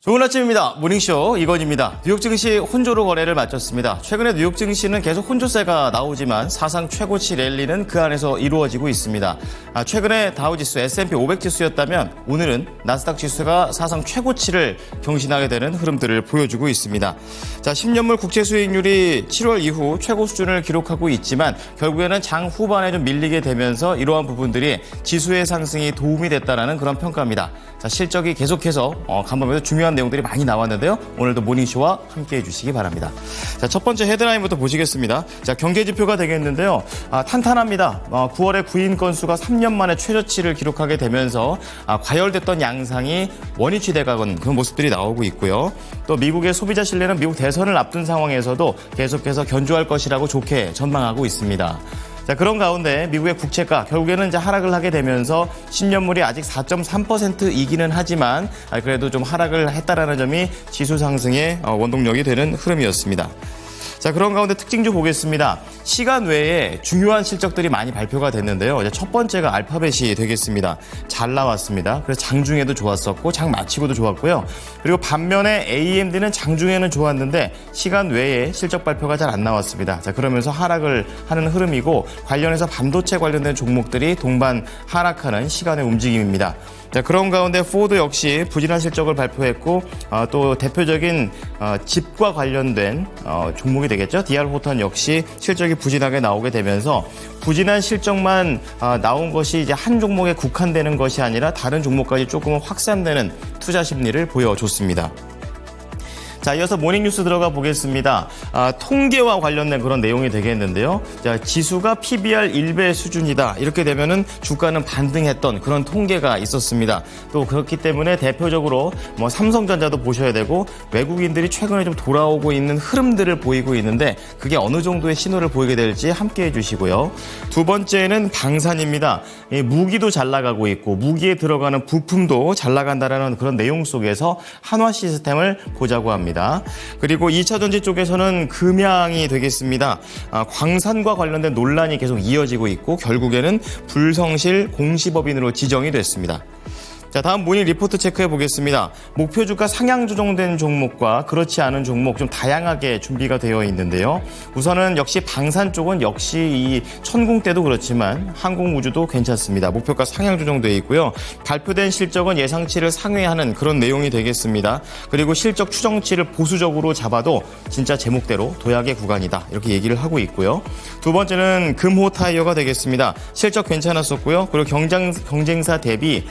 좋은 아침입니다. 모닝쇼 이건입니다. 뉴욕 증시 혼조로 거래를 마쳤습니다. 최근에 뉴욕 증시는 계속 혼조세가 나오지만 사상 최고치 랠리는 그 안에서 이루어지고 있습니다. 최근에 다우지수 S&P 500 지수였다면 오늘은 나스닥 지수가 사상 최고치를 경신하게 되는 흐름들을 보여주고 있습니다. 자, 10년물 국채 수익률이 7월 이후 최고 수준을 기록하고 있지만 결국에는 장 후반에 좀 밀리게 되면서 이러한 부분들이 지수의 상승이 도움이 됐다라는 그런 평가입니다. 자, 실적이 계속해서 간밤에도 중요한 내용들이 많이 나왔는데요. 오늘도 모닝쇼와 함께해 주시기 바랍니다. 자, 첫 번째 헤드라인부터 보시겠습니다. 자, 경제 지표가 되겠는데요. 탄탄합니다. 9월에 구인 건수가 3년 만에 최저치를 기록하게 되면서 과열됐던 양상이 원위치 돼가는 그런 모습들이 나오고 있고요. 또 미국의 소비자 신뢰는 미국 대선을 앞둔 상황에서도 계속해서 견조할 것이라고 좋게 전망하고 있습니다. 자, 그런 가운데 미국의 국채가 결국에는 이제 하락을 하게 되면서 10년물이 아직 4.3%이기는 하지만 그래도 좀 하락을 했다라는 점이 지수 상승의 원동력이 되는 흐름이었습니다. 자, 그런 가운데 특징주 보겠습니다. 시간 외에 중요한 실적들이 많이 발표가 됐는데요. 이제 첫 번째가 알파벳이 되겠습니다. 잘 나왔습니다. 그래서 장중에도 좋았었고 장 마치고도 좋았고요. 그리고 반면에 AMD는 장중에는 좋았는데 시간 외에 실적 발표가 잘 안 나왔습니다. 자, 그러면서 하락을 하는 흐름이고 관련해서 반도체 관련된 종목들이 동반 하락하는 시간의 움직임입니다. 자, 그런 가운데 포드 역시 부진한 실적을 발표했고 또 대표적인 집과 관련된 종목이 되겠죠. DR 호턴 역시 실적이 부진하게 나오게 되면서 부진한 실적만 나온 것이 이제 한 종목에 국한되는 것이 아니라 다른 종목까지 조금은 확산되는 투자 심리를 보여줬습니다. 자, 이어서 모닝뉴스 들어가 보겠습니다. 통계와 관련된 그런 내용이 되겠는데요. 자, 지수가 PBR 1배 수준이다. 이렇게 되면은 주가는 반등했던 그런 통계가 있었습니다. 또 그렇기 때문에 대표적으로 삼성전자도 보셔야 되고 외국인들이 최근에 좀 돌아오고 있는 흐름들을 보이고 있는데 그게 어느 정도의 신호를 보이게 될지 함께해 주시고요. 두 번째는 방산입니다. 무기도 잘 나가고 있고 무기에 들어가는 부품도 잘 나간다라는 그런 내용 속에서 한화 시스템을 보자고 합니다. 그리고 2차 전지 쪽에서는 금양이 되겠습니다. 광산과 관련된 논란이 계속 이어지고 있고 결국에는 불성실 공시법인으로 지정이 됐습니다. 자, 다음 모닝 리포트 체크해 보겠습니다. 목표 주가 상향 조정된 종목과 그렇지 않은 종목 좀 다양하게 준비가 되어 있는데요. 우선은 역시 방산 쪽은 역시 이 천공 때도 그렇지만 항공우주도 괜찮습니다. 목표가 상향 조정되어 있고요. 발표된 실적은 예상치를 상회하는 그런 내용이 되겠습니다. 그리고 실적 추정치를 보수적으로 잡아도 진짜 제목대로 도약의 구간이다. 이렇게 얘기를 하고 있고요. 두 번째는 금호타이어가 되겠습니다. 실적 괜찮았었고요. 그리고 경쟁사 대비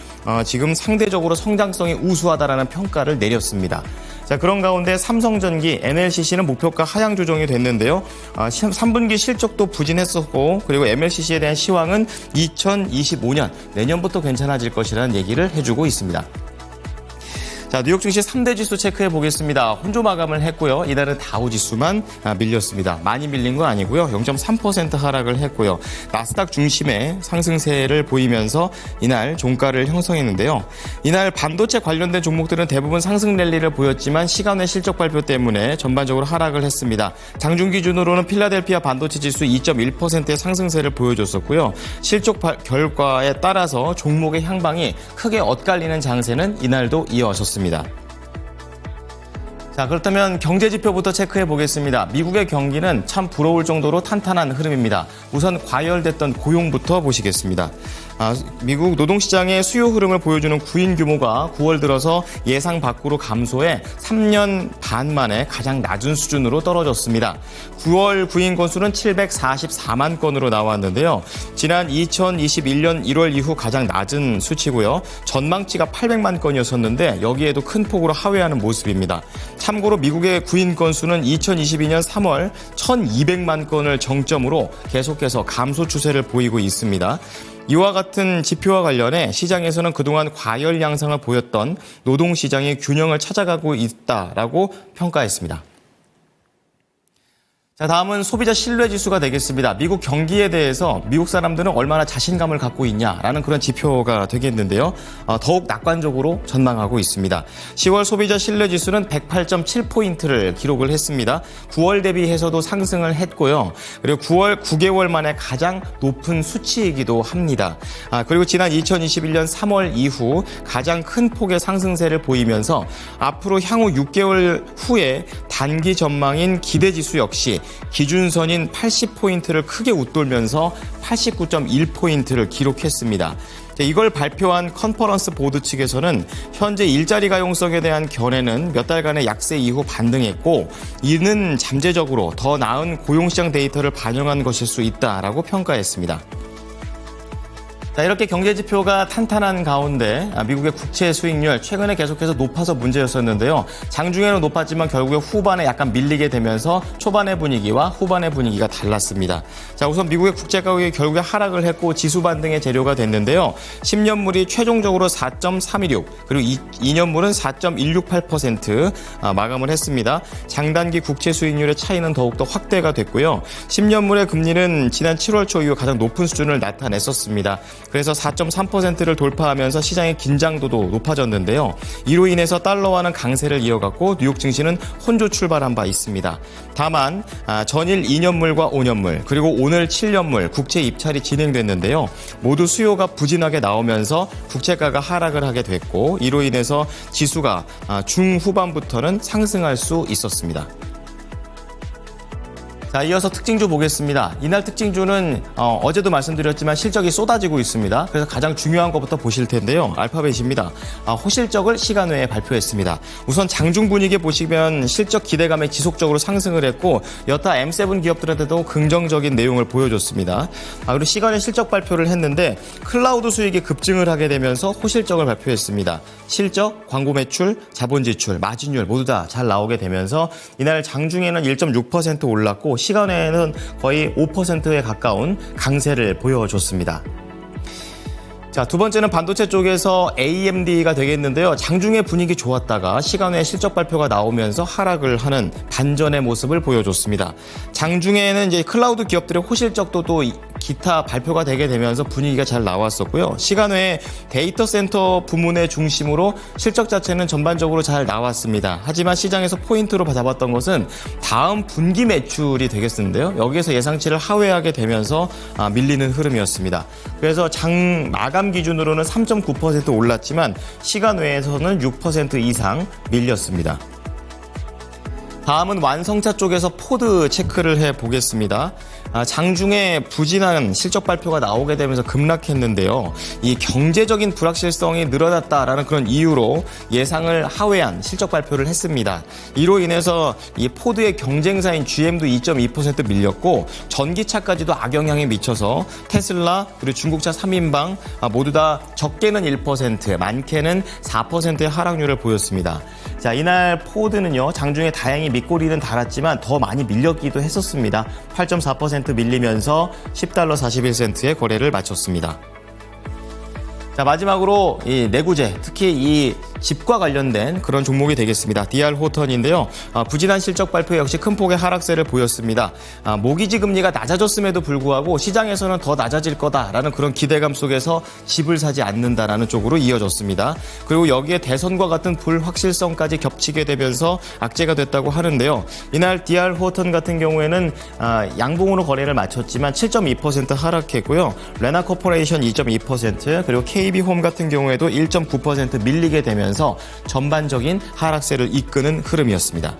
지금 상대적으로 성장성이 우수하다라는 평가를 내렸습니다. 자, 그런 가운데 삼성전기, NLCC는 목표가 하향 조정이 됐는데요. 3분기 실적도 부진했었고 그리고 MLCC에 대한 시황은 2025년 내년부터 괜찮아질 것이라는 얘기를 해주고 있습니다. 자, 뉴욕 증시 3대 지수 체크해 보겠습니다. 혼조 마감을 했고요. 이날은 다우 지수만 밀렸습니다. 많이 밀린 건 아니고요. 0.3% 하락을 했고요. 나스닥 중심의 상승세를 보이면서 이날 종가를 형성했는데요. 이날 반도체 관련된 종목들은 대부분 상승 랠리를 보였지만 시간 외 실적 발표 때문에 전반적으로 하락을 했습니다. 장중 기준으로는 필라델피아 반도체 지수 2.1%의 상승세를 보여줬었고요. 실적 결과에 따라서 종목의 향방이 크게 엇갈리는 장세는 이날도 이어졌습니다. 자, 그렇다면 경제 지표부터 체크해 보겠습니다. 미국의 경기는 참 부러울 정도로 탄탄한 흐름입니다. 우선 과열됐던 고용부터 보시겠습니다. 미국 노동시장의 수요 흐름을 보여주는 구인 규모가 9월 들어서 예상 밖으로 감소해 3년 반 만에 가장 낮은 수준으로 떨어졌습니다. 9월 구인 건수는 744만 건으로 나왔는데요. 지난 2021년 1월 이후 가장 낮은 수치고요. 전망치가 800만 건이었었는데 여기에도 큰 폭으로 하회하는 모습입니다. 참고로 미국의 구인 건수는 2022년 3월 1,200만 건을 정점으로 계속해서 감소 추세를 보이고 있습니다. 이와 같은 지표와 관련해 시장에서는 그동안 과열 양상을 보였던 노동시장의 균형을 찾아가고 있다라고 평가했습니다. 자, 다음은 소비자 신뢰 지수가 되겠습니다. 미국 경기에 대해서 미국 사람들은 얼마나 자신감을 갖고 있냐라는 그런 지표가 되겠는데요. 더욱 낙관적으로 전망하고 있습니다. 10월 소비자 신뢰 지수는 108.7포인트를 기록을 했습니다. 9월 대비해서도 상승을 했고요. 그리고 9월 9개월 만에 가장 높은 수치이기도 합니다. 그리고 지난 2021년 3월 이후 가장 큰 폭의 상승세를 보이면서 앞으로 향후 6개월 후에 단기 전망인 기대 지수 역시 기준선인 80포인트를 크게 웃돌면서 89.1포인트를 기록했습니다. 이걸 발표한 컨퍼런스 보드 측에서는 현재 일자리 가용성에 대한 견해는 몇 달간의 약세 이후 반등했고 이는 잠재적으로 더 나은 고용시장 데이터를 반영한 것일 수 있다라고 평가했습니다. 자, 이렇게 경제지표가 탄탄한 가운데 미국의 국채 수익률 최근에 계속해서 높아서 문제였었는데요. 장중에는 높았지만 결국에 후반에 약간 밀리게 되면서 초반의 분위기와 후반의 분위기가 달랐습니다. 자, 우선 미국의 국채 가격이 결국에 하락을 했고 지수 반등의 재료가 됐는데요. 10년물이 최종적으로 4.316 그리고 2년물은 4.168% 마감을 했습니다. 장단기 국채 수익률의 차이는 더욱더 확대가 됐고요. 10년물의 금리는 지난 7월 초 이후 가장 높은 수준을 나타냈었습니다. 그래서 4.3%를 돌파하면서 시장의 긴장도도 높아졌는데요. 이로 인해서 달러화는 강세를 이어갔고 뉴욕 증시는 혼조 출발한 바 있습니다. 다만 전일 2년물과 5년물 그리고 오늘 7년물 국채 입찰이 진행됐는데요. 모두 수요가 부진하게 나오면서 국채가가 하락을 하게 됐고 이로 인해서 지수가 중후반부터는 상승할 수 있었습니다. 자, 이어서 특징주 보겠습니다. 이날 특징주는 어제도 말씀드렸지만 실적이 쏟아지고 있습니다. 그래서 가장 중요한 것부터 보실 텐데요. 알파벳입니다. 호실적을 시간 외에 발표했습니다. 우선 장중 분위기 보시면 실적 기대감에 지속적으로 상승을 했고 여타 M7 기업들한테도 긍정적인 내용을 보여줬습니다. 그리고 시간에 실적 발표를 했는데 클라우드 수익이 급증을 하게 되면서 호실적을 발표했습니다. 실적, 광고 매출, 자본 지출, 마진율 모두 다 잘 나오게 되면서 이날 장중에는 1.6% 올랐고 시간에는 거의 5%에 가까운 강세를 보여줬습니다. 자, 두 번째는 반도체 쪽에서 AMD가 되겠는데요. 장중에 분위기 좋았다가 시간에 실적 발표가 나오면서 하락을 하는 반전의 모습을 보여줬습니다. 장중에는 이제 클라우드 기업들의 호실적도 또 기타 발표가 되게 되면서 분위기가 잘 나왔었고요. 시간 외에 데이터 센터 부문의 중심으로 실적 자체는 전반적으로 잘 나왔습니다. 하지만 시장에서 포인트로 잡았던 것은 다음 분기 매출이 되겠는데요. 여기에서 예상치를 하회하게 되면서 밀리는 흐름이었습니다. 그래서 장 마감 기준으로는 3.9% 올랐지만 시간 외에서는 6% 이상 밀렸습니다. 다음은 완성차 쪽에서 포드 체크를 해보겠습니다. 장중에 부진한 실적 발표가 나오게 되면서 급락했는데요. 이 경제적인 불확실성이 늘어났다라는 그런 이유로 예상을 하회한 실적 발표를 했습니다. 이로 인해서 이 포드의 경쟁사인 GM도 2.2% 밀렸고 전기차까지도 악영향이 미쳐서 테슬라 그리고 중국차 3인방 모두 다 적게는 1%, 많게는 4%의 하락률을 보였습니다. 자, 이날 포드는요, 장중에 다행히 밑꼬리는 달았지만 더 많이 밀렸기도 했었습니다. 8.4% 밀리면서 $10.41에 거래를 마쳤습니다. 자, 마지막으로 이 내구재, 특히 이 집과 관련된 그런 종목이 되겠습니다. DR 호턴인데요. 부진한 실적 발표 역시 큰 폭의 하락세를 보였습니다. 모기지 금리가 낮아졌음에도 불구하고 시장에서는 더 낮아질 거다라는 그런 기대감 속에서 집을 사지 않는다라는 쪽으로 이어졌습니다. 그리고 여기에 대선과 같은 불확실성까지 겹치게 되면서 악재가 됐다고 하는데요. 이날 DR 호턴 같은 경우에는 양봉으로 거래를 마쳤지만 7.2% 하락했고요. 레나 코퍼레이션 2.2% 그리고 KB홈 같은 경우에도 1.9% 밀리게 되면서 전반적인 하락세를 이끄는 흐름이었습니다.